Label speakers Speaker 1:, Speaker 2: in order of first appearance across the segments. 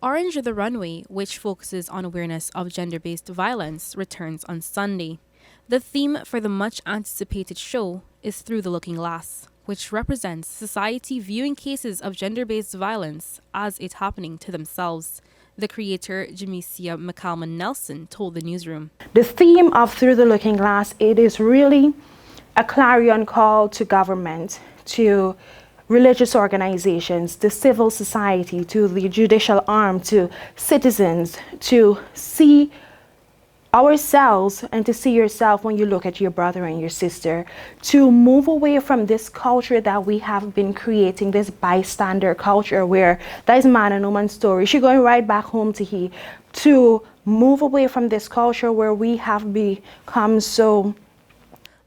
Speaker 1: Orange the Runway, which focuses on awareness of gender-based violence, returns on Sunday. The theme for the much-anticipated show is Through the Looking Glass, which represents society viewing cases of gender-based violence as it happening to themselves. The creator, Jamesia McCalman-Nelson, told the newsroom.
Speaker 2: The theme of Through the Looking Glass, it is really a clarion call to government, to religious organizations, to civil society, to the judicial arm, to citizens, to see ourselves and to see yourself when you look at your brother and your sister, to move away from this culture that we have been creating, this bystander culture where that is man and woman story, she going right back home to he, to move away from this culture where we have become so.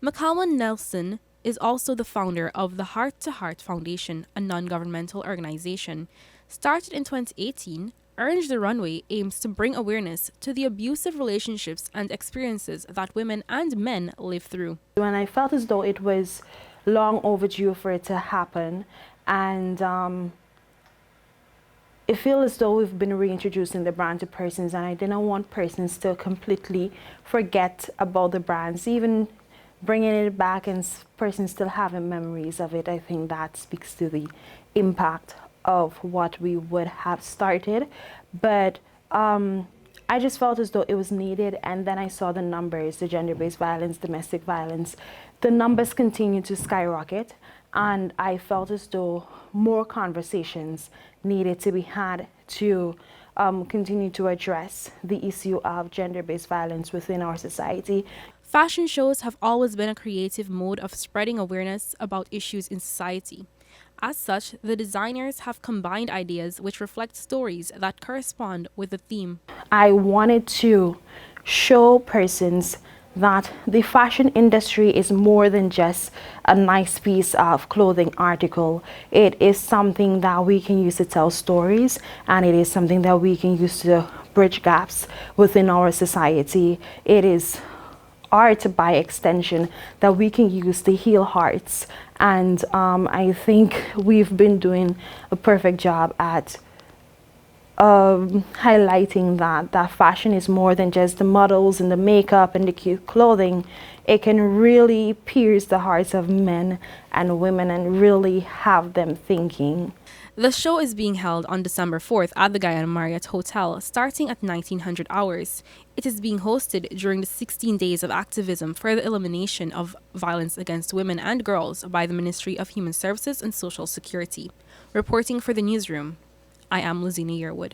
Speaker 1: McCalman-Nelson is also the founder of the Heart to Heart Foundation, a non-governmental organization. Started in 2018, Orange the Runway aims to bring awareness to the abusive relationships and experiences that women and men live through.
Speaker 2: When I felt as though it was long overdue for it to happen, and it feels as though we've been reintroducing the brand to persons, and I didn't want persons to completely forget about the brands, even bringing it back and persons still having memories of it. I think that speaks to the impact of what we would have started, but I just felt as though it was needed. And then I saw the numbers, the gender-based violence, domestic violence, the numbers continue to skyrocket, and I felt as though more conversations needed to be had to continue to address the issue of gender-based violence within our society.
Speaker 1: Fashion shows have always been a creative mode of spreading awareness about issues in society. As such, the designers have combined ideas which reflect stories that correspond with the theme.
Speaker 2: I wanted to show persons that the fashion industry is more than just a nice piece of clothing article. It is something that we can use to tell stories, and it is something that we can use to bridge gaps within our society. It is art by extension that we can use to heal hearts, and I think we've been doing a perfect job at highlighting that fashion is more than just the models and the makeup and the cute clothing. It can really pierce the hearts of men and women and really have them thinking.
Speaker 1: The show is being held on December 4th at the Guyana Marriott Hotel, starting at 1900 hours. It is being hosted during the 16 days of activism for the elimination of violence against women and girls by the Ministry of Human Services and Social Security. Reporting for the newsroom, I am Lizina Yearwood.